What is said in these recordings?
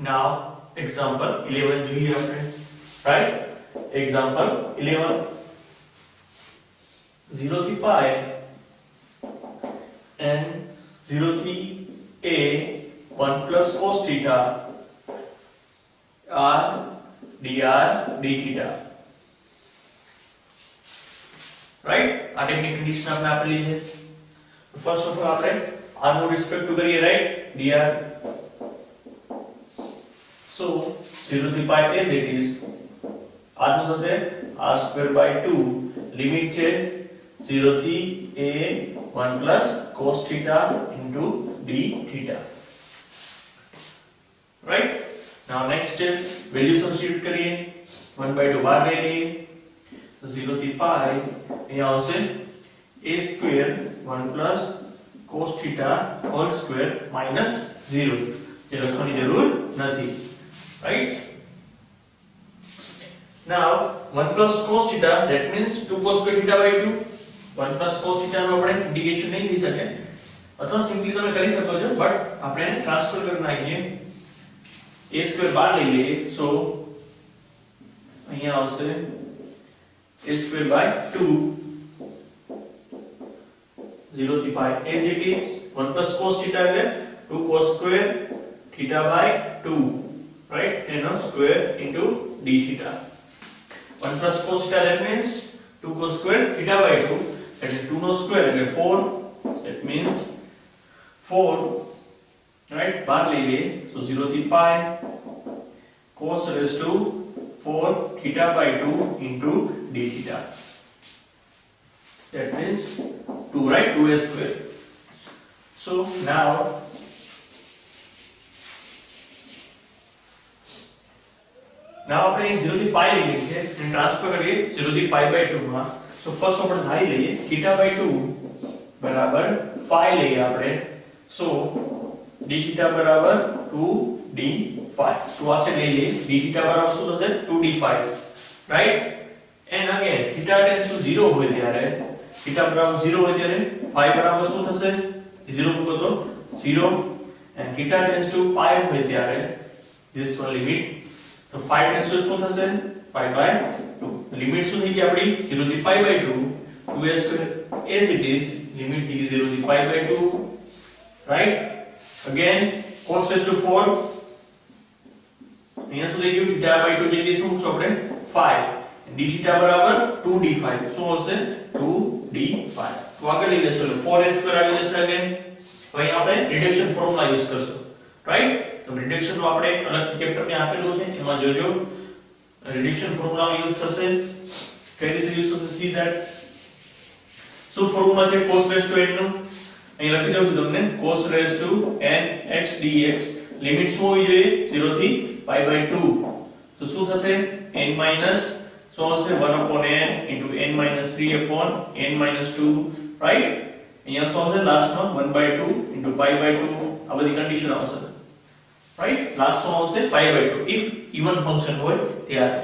Now example 11 જોઈએ આપણે, right? Example 11, 0 થી pi and 0 થી a 1 plus cos theta r dr d theta, right? આ ટાઈપની કન્ડિશન આપણે આપેલી છે. ફર્સ્ટ ઓફ ઓલ આપણે r નો રિસ્પેક્ટ ટુ કરીએ, right? dr. So 0 થી pi as it is, r નું થશે r square by 2, લિમિટ છે 0 થી a 1 plus cos theta into d theta, right? Now next is value substitute કરીએ, 1 by 2 બહાર લઈ લઈએ, તો 0 થી pi અહીંયા આવશે a square 1 plus cos theta whole square minus 0, જે લખવાની જરૂર નથી, right? Now 1 plus cos theta, that means 2 cos square theta by 2. 1 plus cos theta નો આપણે ઇન્ટિગ્રેશન નહીં થઈ શકે, અથવા સિમ્પલી તમે કરી શકો છો, બટ આપણે ટ્રાન્સફર કરી નાખીએ, a square બહાર લઈ લઈએ, so અહીંયા આવશે a square by 2, 0 થી pi as it is, 1 plus cos theta એટલે 2 cos square theta by 2, right? And now square into d theta. 1 plus cos theta, that means 2 cos square theta by 2, that is 2 no square એટલે 4, that means 4, right? બાર લઈ લઈએ, so 0 થી pi cos raised to 4 theta by 2 into d theta, that means 2, right? 2a square. So now આપણે 0 થી pi લઈએ છીએ અને transfer કરીએ 0 થી pi by 2 માં. So first આપણે ધારી લઈએ theta by 2 બરાબર phi લઈએ આપણે, so d theta બરાબર 2d phi, તો આ સાઈડ લઈ લઈએ, d theta બરાબર શું થશે 2d phi, right? And again theta tends to 0 હોય ત્યારે, theta બરાબર 0 હોય ત્યારે phi બરાબર શું થશે, 0 મૂકો તો 0, and theta tends to pi હોય ત્યારે this one limit, તો phi tends to શું થશે pi by 2, લિમિટ શું થઈ ગઈ આપણી 0 થી pi by 2, 2a square as it is, limit થઈ ગઈ 0 થી pi by 2, right? Again cos raised to 4, અહીંયા શું થઈ ગયું theta by 2 જગ્યાએ શું મૂકશું આપણે phi, d theta બરાબર 2d phi, શું આવશે 2d phi. તો આગળ લઈ લેશું એટલે 4a square આવી જશે. again હવે અહીંયા આપણે રિડક્શન ફોર્મ્યુલા યુઝ કરશું, રાઈટ? તો રિડક્શન નો આપણે અલગથી ચેપ્ટર માં આપેલું છે, એમાં જોજો રિડક્શન ફોર્મ્યુલા યુઝ થશે, કઈ રીતે યુઝ થશે, સી ધેટ. શું ફોર્મ્યુલા છે cos raised to n નું, અહીં લખી દઉં છું તમને, cos raised to n x dx, limit શું હોવી જોઈએ 0 થી pi by 2, તો શું થશે n minus શું હશે 1 upon n into n minus 3 upon n minus 2, right? અહીંયા શું આવશે લાસ્ટમાં 1 by 2 into pi by 2, આ બધી કન્ડિશન આવશે, right? લાસ્ટ શું આવશે pi by 2 if even function હોય ત્યારે.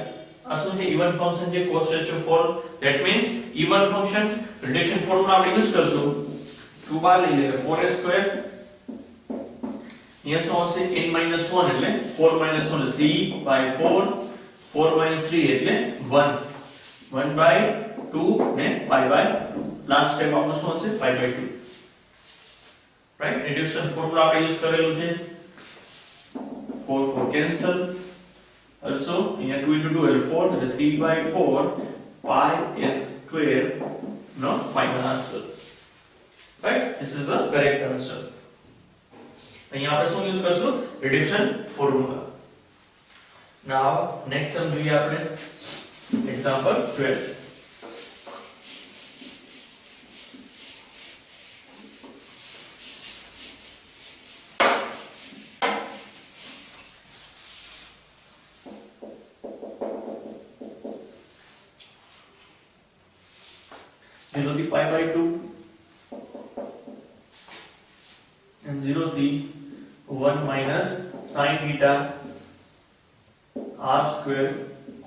આ શું છે even function છે cos raised to 4, that means even function reduction formula આપણે યુઝ કરશું, 2 બાર લઈ લઈએ 4a square, અહીંયા શું આવશે n minus 1 એટલે 4 minus 1 એટલે 3 by 4, 4 minus 3 એટલે 1, 1 by 2 ને pi by 2, લાસ્ટ સ્ટેપ આપણો શું હશે pi by 2, right? Reduction formula આપણે યુઝ કરેલું છે, 4 cancel, also અહીંયા 2 into 2 એટલે 4, એટલે 3 by 4 pi s square, no final answer, right? This is the correct answer. અહીંયા આપણે શું યુઝ કરશું reduction formula. Now next sum જોઈએ આપણે, example 12. pi by 2 and 0 થી 1 minus sin theta r square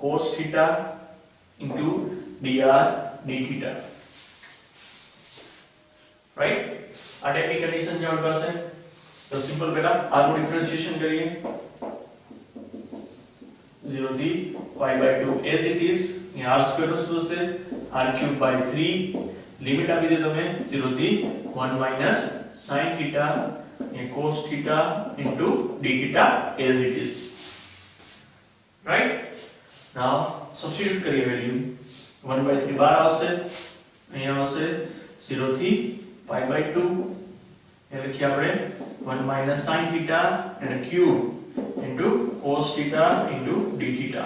cos theta into dr d theta, right? આ ટાઈપની condition જે આપણી પાસે, તો સિમ્પલ પહેલા r નું ડિફરન્શિએશન કરીએ, 0 થી pi by 2 as it is. અહીંયા r સ્ક્વેર શું થશે r cube by 3 લિમિટ આપી દે તમે 0 થી 1 minus sin theta and cos theta into d theta as it is. Right? Now substitute કરીએ વેલ્યુ 1 by 3 બાર આવશે અહીંયા આવશે 0 થી pi by 2 એ લખીએ આપણે 1 minus sin theta and cube into cos theta into d theta.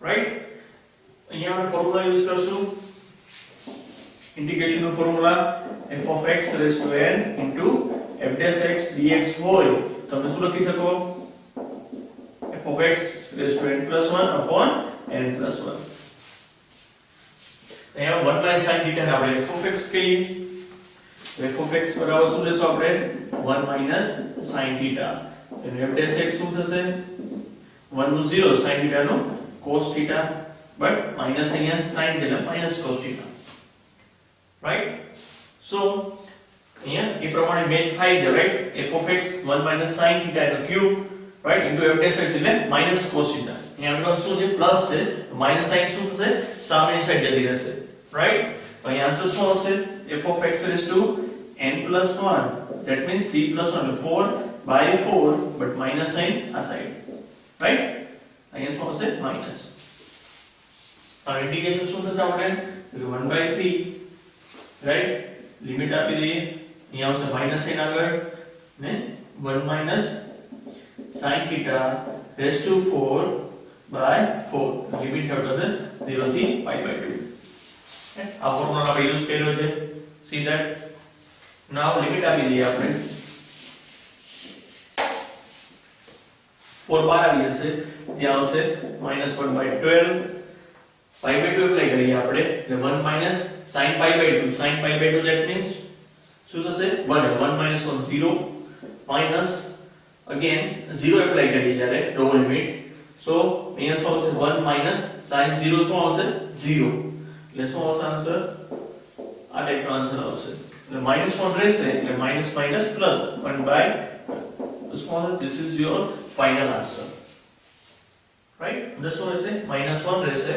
Right? અહીંયા આપણે formula use કરશું ઇન્ટિગ્રેશન નો formula f of x raised to n into f dash x dx હોય તમે શું લખી શકો f of x raised to n plus 1 upon n plus 1. અહીંયા 1 minus sin theta ને આપણે f of x કહીએ તો f of x બરાબર શું લેશો આપણે 1 minus sin theta અને f dash x શું થશે 1 નું 0 sin theta નું cos theta but minus અહીંયા sin theta minus cos theta. Right? So here એ પ્રમાણે મેચ થાય છે right f of x 1 minus sin theta નો cube right into f dash x એટલે minus cos theta. અહીંયા આપણી પાસે શું છે પ્લસ છે માઈનસ સાઇન શું થશે સામેની સાઈડ જતી રહેશે રાઈટ તો અહીંયા આન્સર શું આવશે f of x raised to n plus 1 that means 3 plus 1 4 by 4 but minus sign આ સાઈડ રાઈટ અહીંયા શું આવશે માઈનસ આ ઇન્ટિગ્રેશન શું થશે આપણે 1 by 3 રાઈટ લિમિટ આપી દઈએ અહીંયા આવશે માઈનસ સાઇન આગળ ને 1 minus sin theta raised to 4 by 4 limit આવશે 0 થી pi by 2 આ ફોર્મ્યુલા આપણે યુઝ કર્યો છે see that now લિમિટ આપી દઈએ આપણે 4 બાર આવી જશે ત્યાં આવશે -1 by 12 pi by 2 એપ્લાય કરીએ આપણે એટલે 1 minus sin pi by 2 sin pi by 2 that means શું થશે 1 minus 1 0 minus again 0 એપ્લાય કરીએ જ્યારે ડબલ લિમિટ so અહીંયા શું આવશે 1 minus sin 0 શું આવશે 0 એટલે શું આવશે આન્સર આ ટાઈપનો આન્સર આવશે એટલે -1 રહેશે એટલે minus minus plus 1 by શું આવશે this is your final answer right this શું રહેશે -1 રહેશે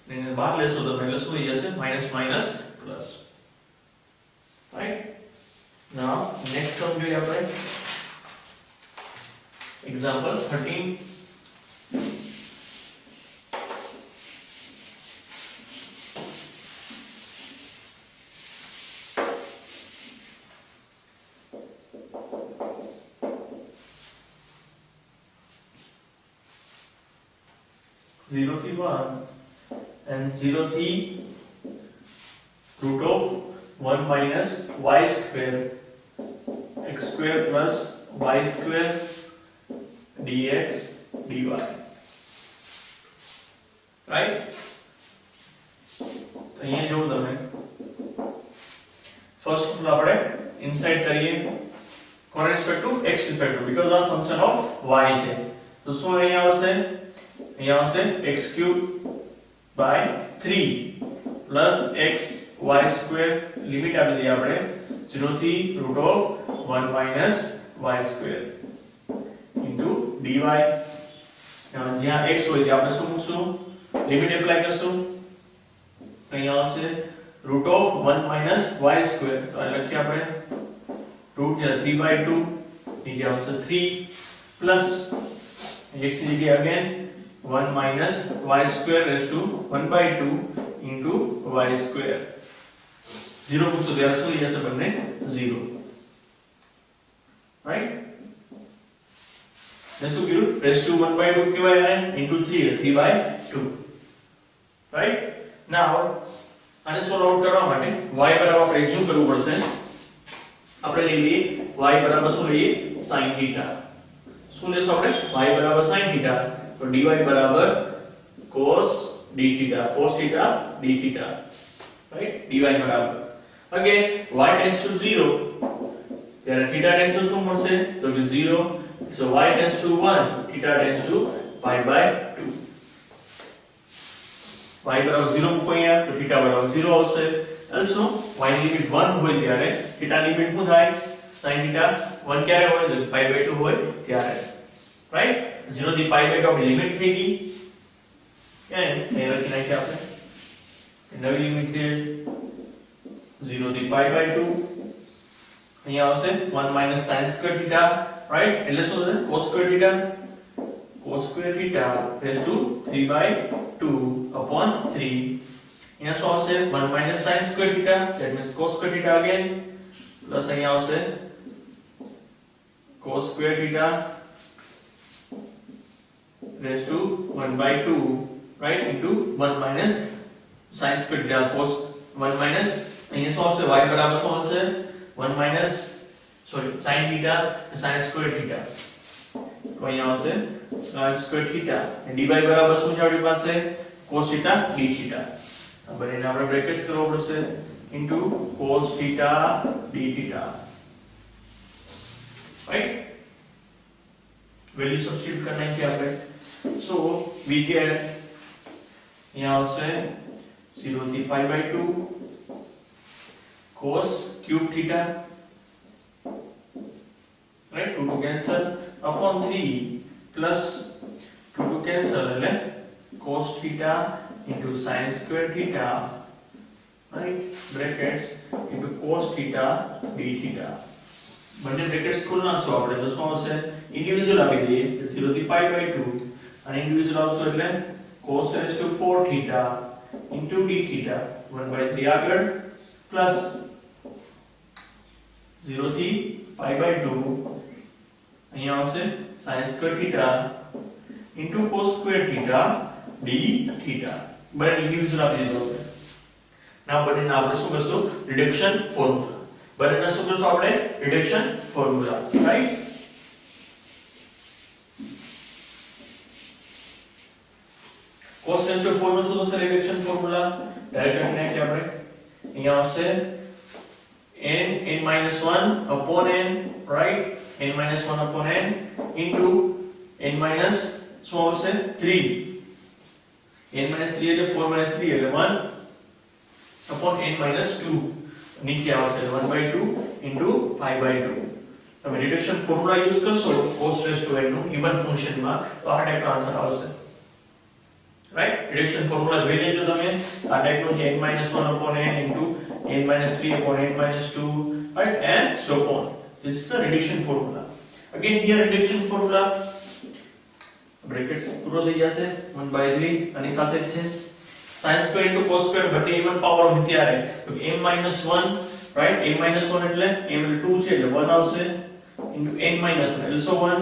ને બહાર લેશો તો એટલે શું થઈ જશે minus minus plus right now next sum જોઈએ આપણે example 13 0 થી 1 and 0 થી root of 1 minus y square x square plus y square dx dy right તો અહીંયા જો તમે ફર્સ્ટ ઓફ આપણે ઇનસાઇડ કરીએ કોન respect to x respect to because આ ફંક્શન ઓફ y છે તો શું અહીંયા આવશે x cube by 3 plus x y square limit આપી દઈએ આપણે 0 થી root of 1 minus y square into dy જ્યાં x હોય ત્યાં આપણે શું મૂકશું લિમિટ એપ્લાય કરશું અહીંયા આવશે root of 1 minus y square તો આ લખીએ આપણે root છે 3/2 નીચે આવશે 3 plus x ની જગ્યાએ again 1 minus y square raised to 1/2 into y square 0 મૂકશો ત્યારે શું થઈ જશે બંને 0 right ને શું કીધું raised to 1/2 કહેવાય અને into 3/2 right now આને સોલ્વ આઉટ કરવા માટે y બરાબર આપણે એક્ઝ્યુમ કરવું પડશે આપણે લઈ લઈએ y બરાબર શું લઈએ sin theta શું લેશું આપણે y બરાબર sin theta તો dy બરાબર cos d theta d theta right dy બરાબર again y tends to 0 ત્યારે theta tends to શું મળશે તો કે 0 so y tends to 1 theta tends to pi by 2 y બરાબર 0 મૂકો અહીંયા તો theta બરાબર 0 આવશે also y ની લિમિટ 1 હોય ત્યારે theta લિમિટ શું થાય sin theta 1 ક્યારે હોય તો pi by 2 હોય ત્યારે રાઈટ 0 થી પાઈ બાય 2 આપણી લિમિટ થઈ ગઈ એન્ડ અહીં લખી નાખીએ આપણે નવી લિમિટ છે 0 થી પાઈ બાય 2 અહીંયા આવશે 1 sin square theta રાઈટ એટલે શું થશે cos square theta raised to 3 by 2 upon 3 અહીંયા શું આવશે 1 sin square theta that means cos square theta again plus અહીંયા આવશે cos square theta raised to 1 by 2 right into 1 sin square theta cos 1 અહીંયા શું આવશે y બરાબર શું આવશે 1 sin theta sin square theta તો અહીંયા આવશે sin square theta and dy બરાબર શું છે આપણી પાસે cos theta d theta હવે એને આપણે બ્રેકેટ્સ કરવો પડશે into cos theta d theta right value substitute करना है क्या આપણે so we get यहाँ આવશે 0 થી pi by 2 cos cube theta right 2 to cancel upon 3 plus 2 to cancel એટલે cos theta into sin square theta right brackets into cos theta d theta બંને brackets ખોલના છો આપણે તો શું આવશે ઇન્ડિવિડ્યુઅલ આપી દઈએ 0 થી pi by 2 અને ઇન્ડિવિડ્યુઅલ આવશે એટલે cos raised to 4 theta into d theta 1 by 3 આગળ plus 0 થી pi by 2 અહીંયા આવશે sin square theta into cos square theta d theta બંને ઇન્ડિવિડ્યુઅલ આપી દીધો આપણે ના બંનેના આપણે શું કરશું રિડક્શન ફોર્મ્યુલા બંનેના શું કરશું આપણે reduction formula right cos raised to 4 નો શું થશે રિડક્શન ફોર્મ્યુલા ડાયરેક્ટ લખી નાખીએ આપણે અહીંયા આવશે n 1 upon n right n 1 upon n into n minus શું આવશે 3 n minus 3 એટલે 4 minus 3 એટલે 1 upon n minus 2 નીચે આવશે 1 by 2 into 5 by 2 તમે રિડક્શન ફોર્મ્યુલા યુઝ કરશો cos raised to n નું ઇવન ફંક્શન માં તો આ ટાઈપનો આન્સર આવશે રાઈટ રિડક્શન ફોર્મ્યુલા જોઈ લેજો તમે આ ટાઈપનો છે n 1 upon n into n minus 3 upon n minus 2 right and so on this is the reduction formula again here reduction formula bracket પૂરો થઈ જશે 1 by 3 આની સાથે છે sin square into cos square બટે ઇવન પાવર હોય ત્યારે તો m minus 1 right m minus 1 એટલે m એટલે 2 છે એટલે 1 આવશે into n minus 1 એટલે so 1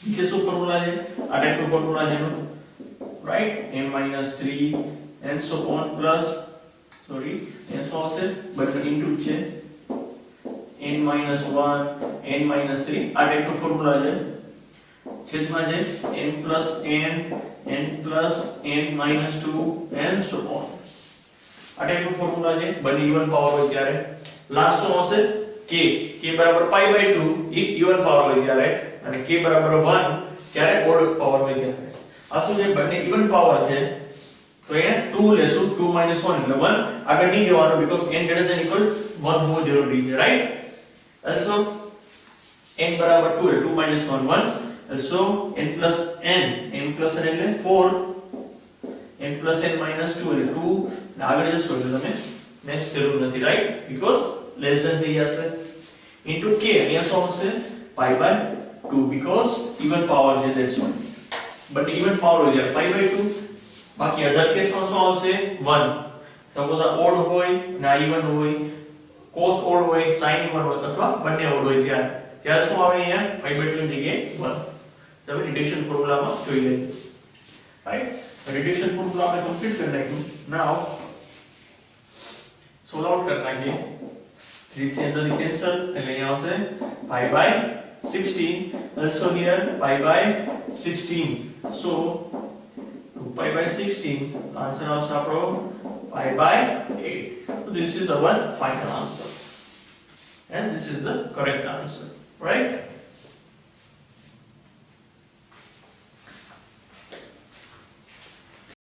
નીચે શું ફોર્મ્યુલા છે આ ટાઈપનો ફોર્મ્યુલા છે right m minus 3 and so on plus sorry n so આવશે બટ into છે n minus 1 n minus 3 આ ટાઈપનો ફોર્મ્યુલા છે છેદમાં છે n plus n plus n minus 2 and so on આ ટાઈપનો ફોર્મ્યુલા છે બંને ઇવન પાવર હોય ત્યારે લાસ્ટ શું આવશે k બરાબર pi by 2 એક ઇવન પાવર હોય ત્યારે અને k બરાબર 1 ત્યારે ઓડ પાવર હોય ત્યારે આ શું છે બંને ઇવન પાવર છે તો અહીંયા 2 લેશું 2 1 એટલે 1 આગળ નહીં જવાનું because n greater than equal 1 હોવો જરૂરી છે રાઈટ also n બરાબર 2 એટલે 2 1 1 also n plus n એટલે 4 n plus n minus 2 એટલે 2 આગળ જશો એટલે તમે નેક્સ્ટ જરૂર નથી રાઈટ because less than થઈ જશે into k અહીંયા શું આવશે pi by 2 because even power છે that's why but even power હોય છે pi by 2 બાકી અધર કેસમાં શું આવશે 1 સપોઝ આ ઓડ હોય ના ઇવન હોય cos ઓડ હોય sin ઇવન હોય અથવા બંને ઓડ હોય ત્યારે શું આવે અહીંયા pi by 2 ની જગ્યાએ 1 તમે રિડક્શન ફોર્મ્યુલામાં જોઈ લેજો રાઈટ રિડક્શન ફોર્મ્યુલા આપણે કમ્પ્લીટ કરી નાખ્યું નાઉ સોલ્વ આઉટ કરना है 3 से अंदर कैंसिल એટલે અહીંયા આવશે pi by 16 also here pi by 16 so 2 pi by 16 answer આવશે આપણો pi by 8 so this is our final answer and this is the correct answer right